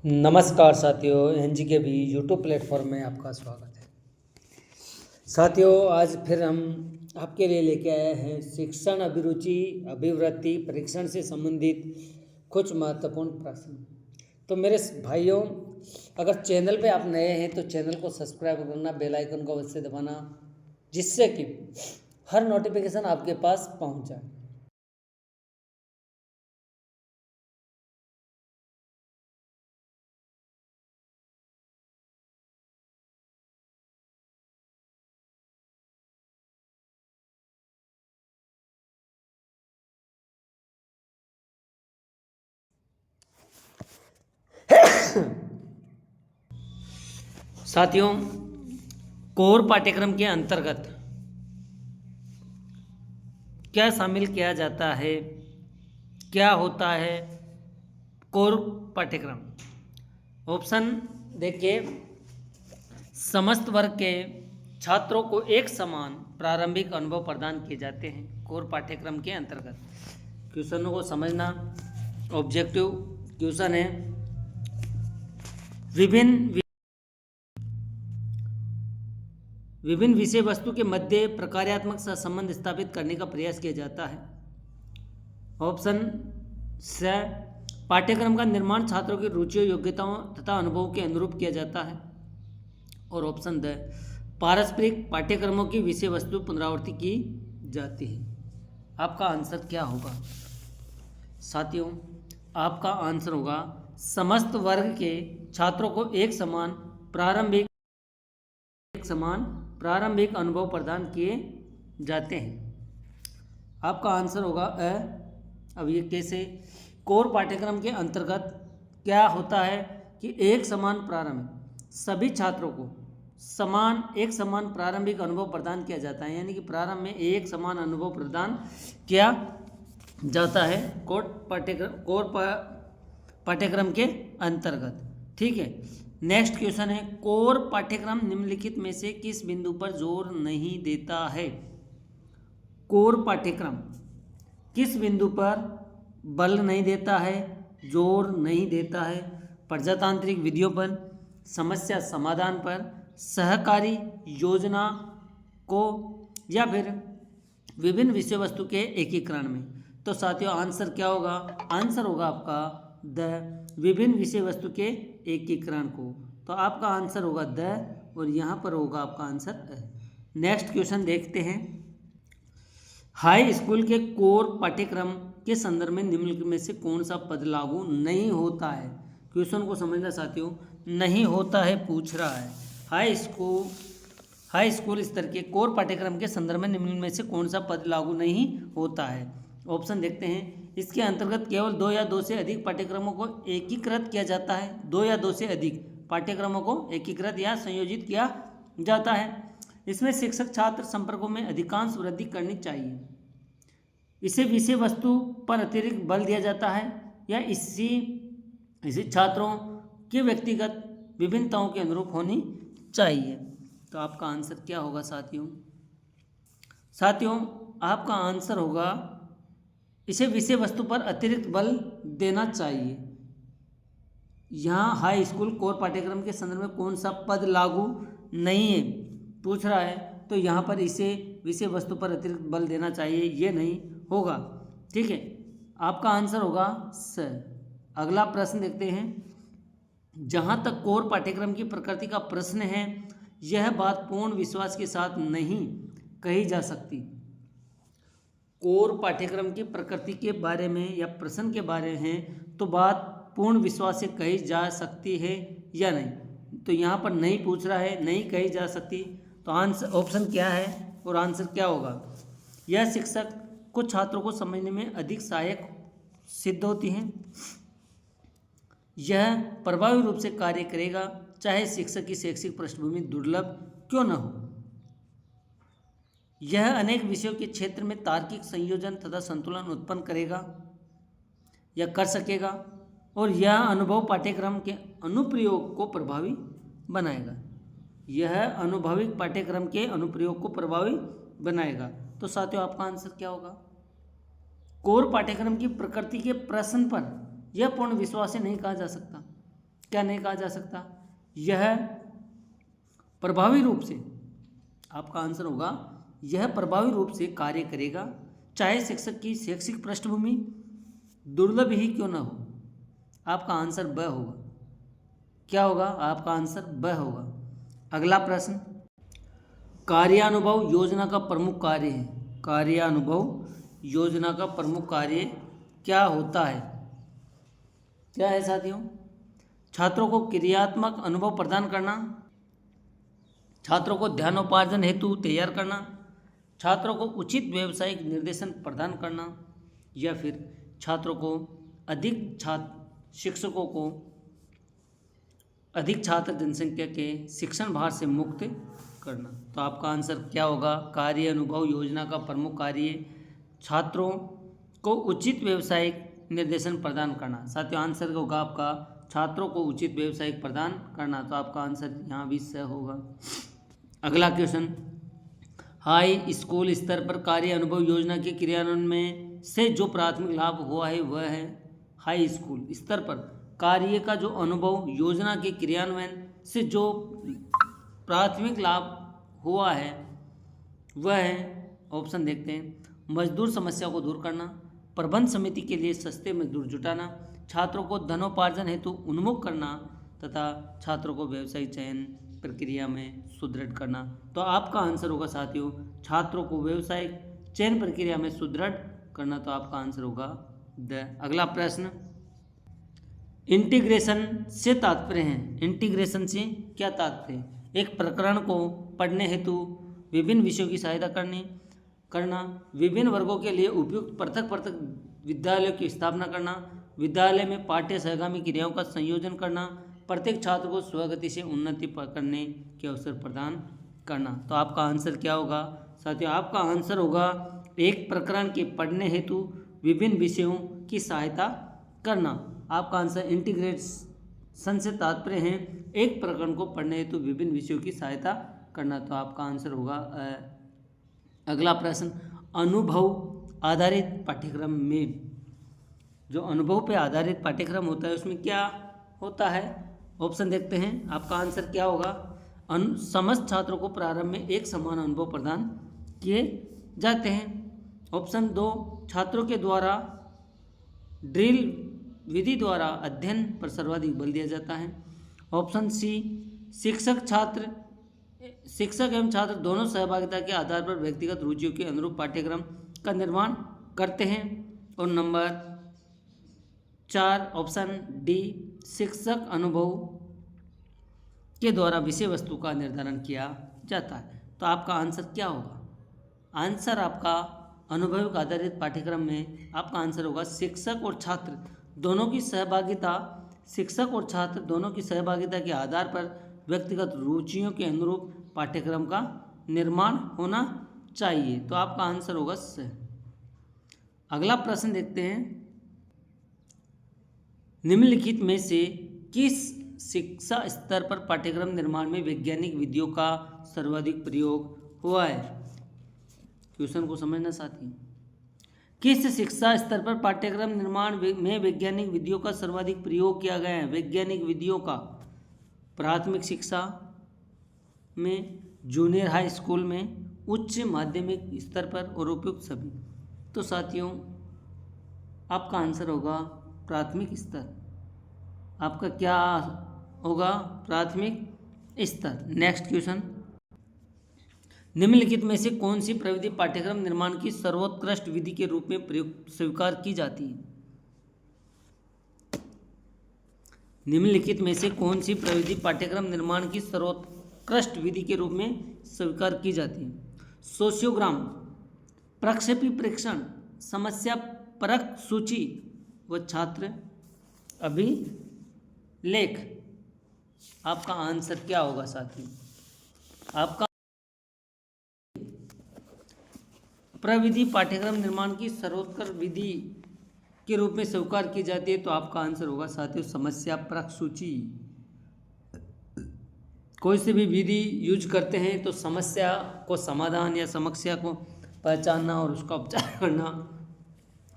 नमस्कार साथियों, एनजी के भी यूट्यूब प्लेटफॉर्म में आपका स्वागत है। साथियों, आज फिर हम आपके लिए लेके आए हैं शिक्षण अभिरुचि अभिवृत्ति परीक्षण से संबंधित कुछ महत्वपूर्ण प्रश्न। तो मेरे भाइयों, अगर चैनल पे आप नए हैं तो चैनल को सब्सक्राइब करना, बेल आइकन को अवश्य दबाना, जिससे कि हर नोटिफिकेशन आपके पास पहुंच जाए। साथियों, कोर पाठ्यक्रम के अंतर्गत क्या शामिल किया जाता है, क्या होता है कोर पाठ्यक्रम? ऑप्शन देखिए, समस्त वर्ग के छात्रों को एक समान प्रारंभिक अनुभव प्रदान किए जाते हैं कोर पाठ्यक्रम के अंतर्गत। क्वेश्चनों को समझना, ऑब्जेक्टिव क्वेश्चन है। विभिन्न विषय वस्तु के मध्य प्रकार्यात्मक संबंध स्थापित करने का प्रयास किया जाता है। ऑप्शन स, पाठ्यक्रम का निर्माण छात्रों की रुचियों, योग्यताओं तथा अनुभवों के अनुरूप किया जाता है। और ऑप्शन द, पारस्परिक पाठ्यक्रमों की विषय वस्तु पुनरावृत्ति की जाती है। आपका आंसर क्या होगा साथियों? आपका आंसर होगा समस्त वर्ग के छात्रों को एक समान प्रारंभिक अनुभव प्रदान किए जाते हैं। आपका आंसर होगा अ। अब ये कैसे? कोर पाठ्यक्रम के अंतर्गत क्या होता है कि एक समान प्रारंभिक, सभी छात्रों को एक समान प्रारंभिक अनुभव प्रदान किया जाता है, यानी कि प्रारंभ में एक समान अनुभव प्रदान किया जाता है कोर पाठ्यक्रम के अंतर्गत। ठीक है, नेक्स्ट क्वेश्चन है, कोर पाठ्यक्रम निम्नलिखित में से किस बिंदु पर जोर नहीं देता है? कोर पाठ्यक्रम किस बिंदु पर बल नहीं देता है, जोर नहीं देता है? प्रजातांत्रिक विधियों पर, समस्या समाधान पर, सहकारी योजना को, या फिर विभिन्न विषय वस्तु के एकीकरण में? तो साथियों, आंसर क्या होगा? आंसर होगा आपका द, विभिन्न विषय वस्तु के एकीकरण को। तो आपका आंसर होगा द, और यहाँ पर होगा आपका आंसर अ। नेक्स्ट क्वेश्चन देखते हैं, हाई स्कूल के कोर पाठ्यक्रम के संदर्भ में निम्नलिखित में से कौन सा पद लागू नहीं होता है? क्वेश्चन को समझना साथियों, नहीं होता है पूछ रहा है। हाई स्कूल स्तर के कोर पाठ्यक्रम के संदर्भ में निम्नलिखित में से कौन सा पद लागू नहीं होता है? ऑप्शन देखते हैं, इसके अंतर्गत केवल 2 या 2 से अधिक पाठ्यक्रमों को एकीकृत किया जाता है। 2 या 2 से अधिक पाठ्यक्रमों को एकीकृत या संयोजित किया जाता है। इसमें शिक्षक छात्र संपर्कों में अधिकांश वृद्धि करनी चाहिए। इसे विषय वस्तु पर अतिरिक्त बल दिया जाता है, या इसी छात्रों के व्यक्तिगत विभिन्नताओं के अनुरूप होनी चाहिए। तो आपका आंसर क्या होगा साथियों? साथियों, आपका आंसर होगा इसे विषय वस्तु पर अतिरिक्त बल देना चाहिए। यहाँ हाई स्कूल कोर पाठ्यक्रम के संदर्भ में कौन सा पद लागू नहीं है पूछ रहा है, तो यहाँ पर इसे विषय वस्तु पर अतिरिक्त बल देना चाहिए, ये नहीं होगा। ठीक है, आपका आंसर होगा स। अगला प्रश्न देखते हैं, जहाँ तक कोर पाठ्यक्रम की प्रकृति का प्रश्न है, यह बात पूर्ण विश्वास के साथ नहीं कही जा सकती। कोर पाठ्यक्रम की प्रकृति के बारे में या प्रश्न के बारे में तो बात पूर्ण विश्वास से कही जा सकती है या नहीं? तो यहाँ पर नहीं पूछ रहा है, नहीं कही जा सकती। तो आंसर ऑप्शन क्या है और आंसर क्या होगा? यह शिक्षक को छात्रों को समझने में अधिक सहायक सिद्ध होती हैं। यह प्रभावी रूप से कार्य करेगा चाहे शिक्षक की शैक्षिक पृष्ठभूमि दुर्लभ क्यों न हो। यह अनेक विषयों के क्षेत्र में तार्किक संयोजन तथा संतुलन उत्पन्न करेगा या कर सकेगा, और यह अनुभव पाठ्यक्रम के अनुप्रयोग को प्रभावी बनाएगा। यह अनुभविक पाठ्यक्रम के अनुप्रयोग को प्रभावी बनाएगा। तो साथियों, आपका आंसर क्या होगा? कोर पाठ्यक्रम की प्रकृति के प्रश्न पर यह पूर्ण विश्वास से नहीं कहा जा सकता। क्या नहीं कहा जा सकता। यह प्रभावी रूप से, आपका आंसर होगा यह प्रभावी रूप से कार्य करेगा, चाहे शिक्षक की शैक्षिक पृष्ठभूमि दुर्लभ ही क्यों न हो। आपका आंसर ब होगा। क्या होगा? आपका आंसर ब होगा। अगला प्रश्न, कार्यानुभव योजना का प्रमुख कार्य है। कार्यानुभव योजना का प्रमुख कार्य क्या होता है? क्या है साथियों? छात्रों को क्रियात्मक अनुभव प्रदान करना, छात्रों को ध्यानोपार्जन हेतु तैयार करना, छात्रों को उचित व्यावसायिक निर्देशन प्रदान करना, या फिर छात्रों को शिक्षकों को अधिक छात्र जनसंख्या के शिक्षण भार से मुक्त करना। तो आपका आंसर क्या होगा? कार्य अनुभव योजना का प्रमुख कार्य छात्रों को उचित व्यावसायिक निर्देशन प्रदान करना। साथियों आंसर होगा आपका छात्रों को उचित व्यावसायिक प्रदान करना। तो आपका आंसर यहाँ भी सही होगा। अगला क्वेश्चन, हाई स्कूल स्तर पर कार्य अनुभव योजना के क्रियान्वयन में से जो प्राथमिक लाभ हुआ है वह है। हाई स्कूल स्तर पर कार्य का जो अनुभव योजना के क्रियान्वयन से जो प्राथमिक लाभ हुआ है वह है, ऑप्शन देखते हैं, मजदूर समस्या को दूर करना, प्रबंध समिति के लिए सस्ते मजदूर जुटाना, छात्रों को धनोपार्जन हेतु उन्मुख करना तथा छात्रों को व्यवसायिक चयन प्रक्रिया में सुदृढ़ करना। तो आपका आंसर होगा साथियों छात्रों को व्यवसायिक चयन प्रक्रिया में सुदृढ़ करना। तो आपका आंसर होगा द। अगला प्रश्न, इंटीग्रेशन से तात्पर्य है। इंटीग्रेशन से क्या तात्पर्य? एक प्रकरण को पढ़ने हेतु विभिन्न विषयों की सहायता करना, विभिन्न वर्गों के लिए उपयुक्त पृथक पृथक विद्यालयों की स्थापना करना, विद्यालय में पाठ्य सहगामी क्रियाओं का संयोजन करना, प्रत्येक छात्र को स्वगति से उन्नति करने के अवसर प्रदान करना। तो आपका आंसर क्या होगा साथियों? आपका आंसर होगा एक प्रकरण के पढ़ने हेतु विभिन्न विषयों की सहायता करना। आपका आंसर इंटीग्रेशन से तात्पर्य है एक प्रकरण को पढ़ने हेतु विभिन्न विषयों की सहायता करना। तो आपका आंसर होगा अगला प्रश्न, अनुभव आधारित पाठ्यक्रम में, जो अनुभव पे आधारित पाठ्यक्रम होता है उसमें क्या होता है? ऑप्शन देखते हैं। आपका आंसर क्या होगा? समस्त छात्रों को प्रारंभ में एक समान अनुभव प्रदान किए जाते हैं। ऑप्शन 2, छात्रों के द्वारा ड्रिल विधि द्वारा अध्ययन पर सर्वाधिक बल दिया जाता है। ऑप्शन सी, शिक्षक एवं छात्र दोनों सहभागिता के आधार पर व्यक्तिगत रुचियों के अनुरूप पाठ्यक्रम का निर्माण करते हैं। और नंबर 4 ऑप्शन डी, शिक्षक अनुभव के द्वारा विषय वस्तु का निर्धारण किया जाता है। तो आपका आंसर क्या होगा? आंसर आपका अनुभव आधारित पाठ्यक्रम में आपका आंसर होगा शिक्षक और छात्र दोनों की सहभागिता, शिक्षक और छात्र दोनों की सहभागिता के आधार पर व्यक्तिगत रुचियों के अनुरूप पाठ्यक्रम का निर्माण होना चाहिए। तो आपका आंसर होगा सही। अगला प्रश्न देखते हैं, निम्नलिखित में से किस शिक्षा स्तर पर पाठ्यक्रम निर्माण में वैज्ञानिक विधियों का सर्वाधिक प्रयोग हुआ है? क्वेश्चन को समझना साथी। किस शिक्षा स्तर पर पाठ्यक्रम निर्माण में वैज्ञानिक विधियों का सर्वाधिक प्रयोग किया गया है? वैज्ञानिक विधियों का प्राथमिक शिक्षा में, जूनियर हाई स्कूल में, उच्च माध्यमिक स्तर पर और उपयुक्त सभी। तो साथियों आपका आंसर होगा प्राथमिक स्तर। आपका क्या होगा? प्राथमिक स्तर। नेक्स्ट क्वेश्चन, निम्नलिखित में से कौन सी प्रविधि पाठ्यक्रम निर्माण की सर्वोत्कृष्ट विधि के रूप में प्रयोग स्वीकार की जाती है? निम्नलिखित में से कौन सी प्रविधि पाठ्यक्रम निर्माण की सर्वोत्कृष्ट विधि के रूप में स्वीकार की जाती है? सोशियोग्राम, प्रक्षेपी परीक्षण, समस्या परक सूची व छात्र अभिलेख। आपका आंसर क्या होगा साथी? आपका प्रविधि पाठ्यक्रम निर्माण की सर्वोत्कृष्ट विधि के रूप में स्वीकार की जाती है। तो आपका आंसर होगा साथियों समस्या परक सूची। कोई से भी विधि यूज करते हैं तो समस्या को समाधान या समस्या को पहचानना और उसका उपचार करना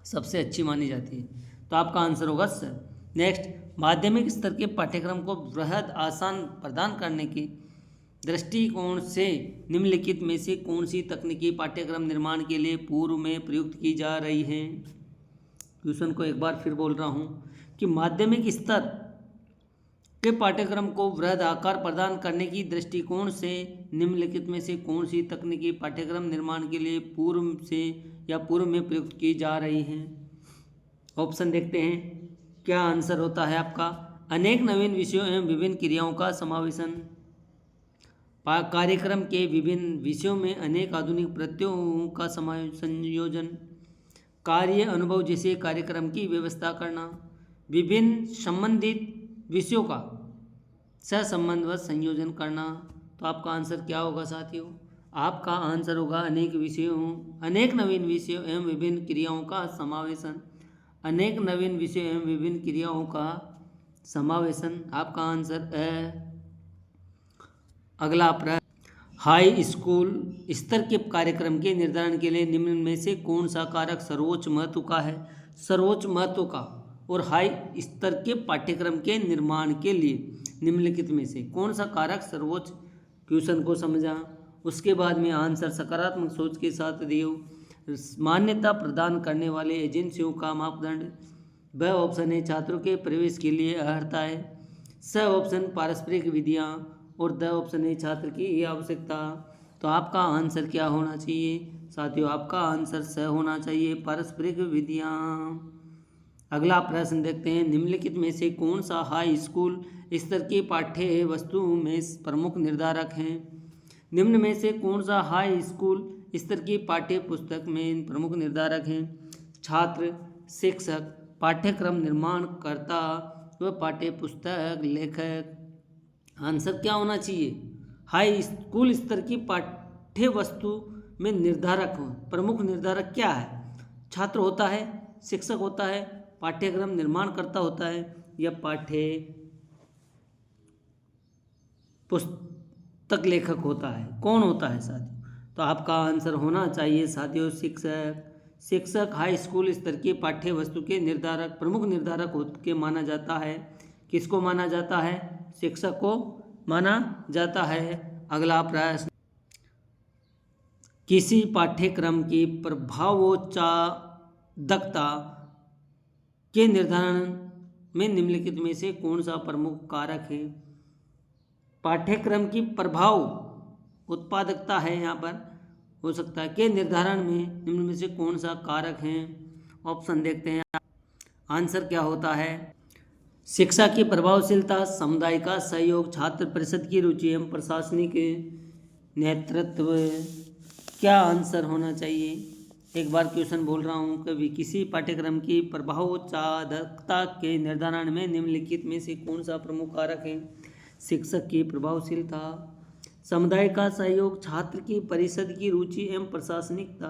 सबसे अच्छी मानी जाती है। तो आपका आंसर होगा नेक्स्ट, माध्यमिक स्तर के पाठ्यक्रम को वृहद आसान प्रदान करने के दृष्टिकोण से निम्नलिखित में से कौन सी तकनीकी पाठ्यक्रम निर्माण के लिए पूर्व में प्रयुक्त की जा रही है। क्वेश्चन को एक बार फिर बोल रहा हूँ कि माध्यमिक स्तर के पाठ्यक्रम को वृहद आकार प्रदान करने की दृष्टिकोण से निम्नलिखित में से कौन सी तकनीकी पाठ्यक्रम निर्माण के लिए पूर्व में प्रयुक्त की जा रही हैं। ऑप्शन देखते हैं, क्या आंसर होता है आपका। अनेक नवीन विषयों एवं विभिन्न क्रियाओं का समावेशन, कार्यक्रम के विभिन्न विषयों में अनेक आधुनिक प्रत्ययों का संयोजन, कार्य अनुभव जैसे कार्यक्रम की व्यवस्था करना, विभिन्न संबंधित विषयों का सहसंबंधवत संयोजन करना। तो आपका आंसर क्या होगा साथियों, आपका आंसर होगा अनेक नवीन विषयों एवं विभिन्न क्रियाओं का समावेशन। अनेक नवीन विषयों एवं विभिन्न क्रियाओं का समावेशन आपका आंसर है। अगला प्रश्न, हाई स्कूल स्तर के कार्यक्रम के निर्धारण के लिए निम्न में से कौन सा कारक सर्वोच्च महत्व का है। सर्वोच्च महत्व का और हाई स्तर के पाठ्यक्रम के निर्माण के लिए निम्नलिखित में से कौन सा कारक सर्वोच्च, क्वेश्चन को समझा, उसके बाद में आंसर सकारात्मक सोच के साथ दियो। मान्यता प्रदान करने वाले एजेंसियों का मापदंड, ब ऑप्शन है छात्रों के प्रवेश के लिए अर्हता है, स ऑप्शन पारस्परिक विधियाँ और द ऑप्शन है छात्र की आवश्यकता। तो आपका आंसर क्या होना चाहिए साथियों, आपका आंसर स होना चाहिए, पारस्परिक विधियाँ। अगला प्रश्न देखते हैं, निम्नलिखित में से कौन सा हाई स्कूल स्तर की पाठ्य वस्तु में प्रमुख निर्धारक हैं। निम्न में से कौन सा हाई स्कूल स्तर की पाठ्य पुस्तक में प्रमुख निर्धारक हैं। छात्र, शिक्षक, पाठ्यक्रम निर्माणकर्ता व पाठ्य पुस्तक लेखक। आंसर क्या होना चाहिए, हाई स्कूल स्तर की पाठ्य वस्तु में निर्धारक हो, प्रमुख निर्धारक क्या है। छात्र होता है, शिक्षक होता है, पाठ्यक्रम निर्माणकर्ता होता है या पाठ्य पुस्तक लेखक होता है, कौन होता है साथियों। तो आपका आंसर होना चाहिए साथियों शिक्षक। शिक्षक हाई स्कूल स्तर की पाठ्य वस्तु के निर्धारक, प्रमुख निर्धारक के माना जाता है। किसको माना जाता है, शिक्षक को माना जाता है। अगला प्रश्न, किसी पाठ्यक्रम की प्रभावोत्पादकता के निर्धारण में निम्नलिखित में से कौन सा प्रमुख कारक है। पाठ्यक्रम की प्रभाव उत्पादकता है यहाँ पर हो सकता है के निर्धारण में निम्न में से कौन सा कारक है। ऑप्शन देखते हैं, आंसर क्या होता है। शिक्षा की प्रभावशीलता, समुदाय का सहयोग, छात्र परिषद की रुचि एवं प्रशासनिक नेतृत्व। क्या आंसर होना चाहिए, एक बार क्वेश्चन बोल रहा हूँ, कभी किसी पाठ्यक्रम की प्रभावोत्पादकता के निर्धारण में निम्नलिखित में से कौन सा प्रमुख कारक है। शिक्षक की प्रभावशीलता, समुदाय का सहयोग, छात्र की परिषद की रुचि एवं प्रशासनिकता।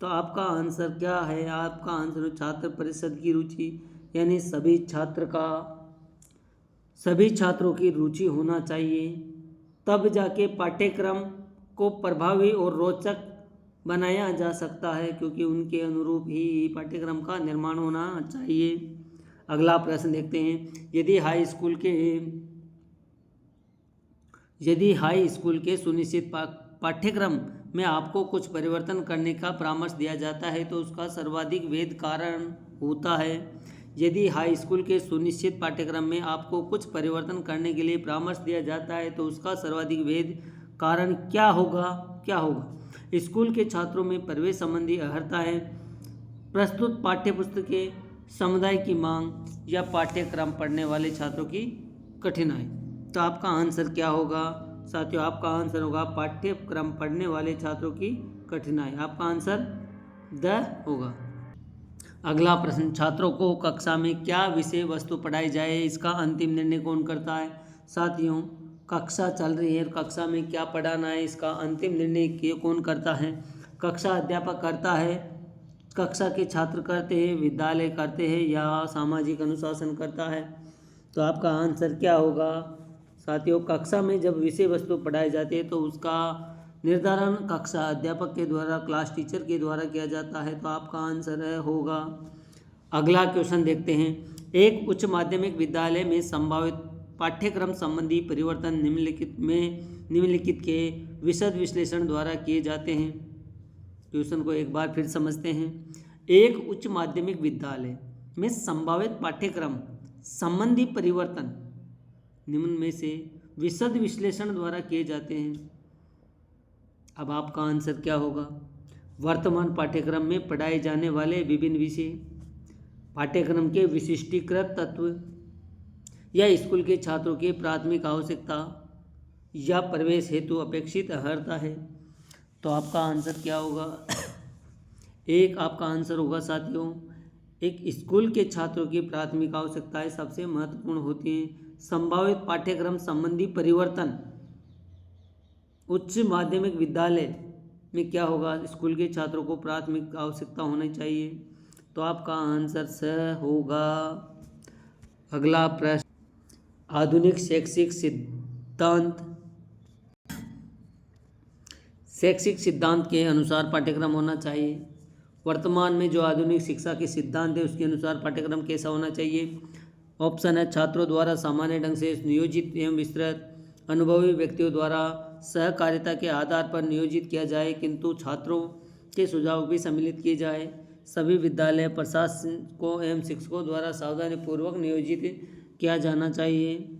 तो आपका आंसर क्या है, आपका आंसर छात्र परिषद की रुचि, यानी सभी छात्रों की रुचि होना चाहिए, तब जाके पाठ्यक्रम को प्रभावी और रोचक बनाया जा सकता है, क्योंकि उनके अनुरूप ही पाठ्यक्रम का निर्माण होना चाहिए। अगला प्रश्न देखते हैं, यदि हाई स्कूल के सुनिश्चित पाठ्यक्रम में आपको कुछ परिवर्तन करने का परामर्श दिया जाता है तो उसका सर्वाधिक वैध कारण होता है। यदि हाई स्कूल के सुनिश्चित पाठ्यक्रम में आपको कुछ परिवर्तन करने के लिए परामर्श दिया जाता है तो उसका सर्वाधिक वैध कारण क्या होगा। स्कूल के छात्रों में प्रवेश संबंधी अर्हता है, प्रस्तुत पाठ्यपुस्तकें, समुदाय की मांग या पाठ्यक्रम पढ़ने वाले छात्रों की कठिनाई। तो आपका आंसर क्या होगा साथियों, आपका आंसर होगा पाठ्यक्रम पढ़ने वाले छात्रों की कठिनाई। आपका आंसर द होगा। अगला प्रश्न, छात्रों को कक्षा में क्या विषय वस्तु पढ़ाई जाए इसका अंतिम निर्णय कौन करता है। साथियों, कक्षा चल रही है, कक्षा में क्या पढ़ाना है इसका अंतिम निर्णय कौन करता है। कक्षा अध्यापक करता है, कक्षा के छात्र करते हैं, विद्यालय करते हैं या सामाजिक अनुशासन करता है। तो आपका आंसर क्या होगा साथियों, कक्षा में जब विषय वस्तु पढ़ाई जाती है तो उसका निर्धारण कक्षा अध्यापक के द्वारा, क्लास टीचर के द्वारा किया जाता है। तो आपका आंसर होगा। अगला क्वेश्चन देखते हैं, एक उच्च माध्यमिक विद्यालय में संभावित पाठ्यक्रम संबंधी परिवर्तन निम्नलिखित के विशद विश्लेषण द्वारा किए जाते हैं। क्वेश्चन को एक बार फिर समझते हैं। एक उच्च माध्यमिक विद्यालय में संभावित पाठ्यक्रम संबंधी परिवर्तन निम्न में से विशद विश्लेषण द्वारा किए जाते हैं। अब आपका आंसर क्या होगा? वर्तमान पाठ्यक्रम में पढ़ाए जाने वाले विभिन्न विषय, पाठ्यक्रम के विशिष्टीकृत तत्व, या स्कूल के छात्रों की प्राथमिक आवश्यकता, या प्रवेश हेतु अपेक्षित अर्हता है। तो आपका आंसर क्या होगा? एक आपका आंसर होगा साथियों, एक स्कूल के छात्रों की प्राथमिक आवश्यकताएं सबसे महत्वपूर्ण होती हैं। संभावित पाठ्यक्रम संबंधी परिवर्तन उच्च माध्यमिक विद्यालय में क्या होगा? स्कूल के छात्रों को प्राथमिक आवश्यकता होनी चाहिए। तो आपका आंसर स होगा। अगला प्रश्न, आधुनिक शैक्षिक सिद्धांत के अनुसार पाठ्यक्रम होना चाहिए। वर्तमान में जो आधुनिक शिक्षा के सिद्धांत है उसके अनुसार पाठ्यक्रम कैसा होना चाहिए? ऑप्शन है, छात्रों द्वारा सामान्य ढंग से नियोजित एवं विस्तृत, अनुभवी व्यक्तियों द्वारा सहकारिता के आधार पर नियोजित किया जाए किंतु छात्रों के सुझाव भी सम्मिलित किए जाए, सभी विद्यालय प्रशासकों एवं शिक्षकों द्वारा सावधानीपूर्वक नियोजित किया जाना चाहिए।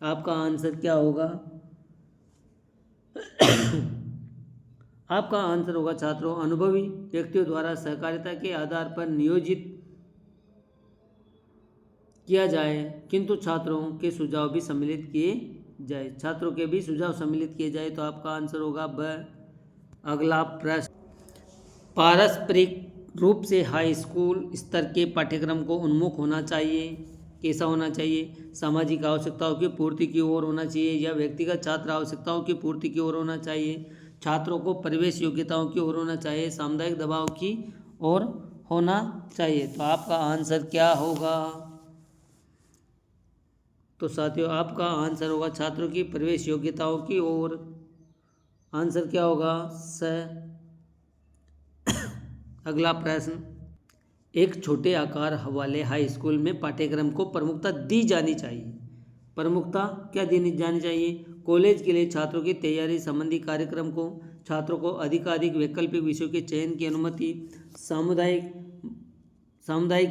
आपका आंसर क्या होगा? आपका आंसर होगा छात्रों, अनुभवी व्यक्तियों द्वारा सहकारिता के आधार पर नियोजित किया जाए किंतु छात्रों के सुझाव भी सम्मिलित किए जाए, छात्रों के भी सुझाव सम्मिलित किए जाए। तो आपका आंसर होगा ब। अगला प्रश्न, पारस्परिक रूप से हाई स्कूल स्तर के पाठ्यक्रम को उन्मुख होना चाहिए। कैसा होना चाहिए? सामाजिक आवश्यकताओं की पूर्ति की ओर होना चाहिए या व्यक्तिगत छात्र आवश्यकताओं की पूर्ति की ओर होना चाहिए, छात्रों को प्रवेश योग्यताओं की ओर होना चाहिए, सामुदायिक दबाव की ओर होना चाहिए। तो आपका आंसर क्या होगा? तो साथियों आपका आंसर होगा छात्रों की प्रवेश योग्यताओं की ओर। आंसर क्या होगा? स। अगला प्रश्न, एक छोटे आकार वाले हाई स्कूल में पाठ्यक्रम को प्रमुखता दी जानी चाहिए। प्रमुखता क्या दी जानी चाहिए? कॉलेज के लिए छात्रों की तैयारी संबंधी कार्यक्रम को, छात्रों को अधिकाधिक वैकल्पिक विषयों के चयन की अनुमति, सामुदायिक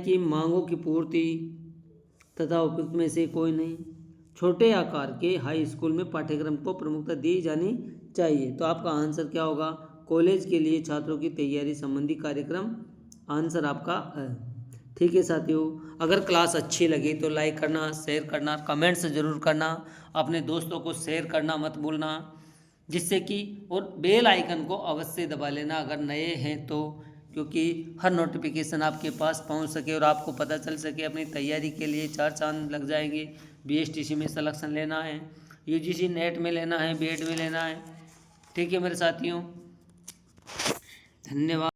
की मांगों की पूर्ति तथा उपयुक्त में से कोई नहीं। छोटे आकार के हाई स्कूल में पाठ्यक्रम को प्रमुखता दी जानी चाहिए। तो आपका आंसर क्या होगा? कॉलेज के लिए छात्रों की तैयारी संबंधी कार्यक्रम। आंसर आपका है। ठीक है साथियों, अगर क्लास अच्छी लगी तो लाइक करना, शेयर करना, कमेंट्स ज़रूर करना, अपने दोस्तों को शेयर करना मत भूलना, जिससे कि और बेल आइकन को अवश्य दबा लेना अगर नए हैं तो, क्योंकि हर नोटिफिकेशन आपके पास पहुंच सके और आपको पता चल सके। अपनी तैयारी के लिए 4 चांद लग जाएंगे। BSTC में सिलेक्शन लेना है, UGC नेट में लेना है, BED में लेना है। ठीक है मेरे साथियों, धन्यवाद।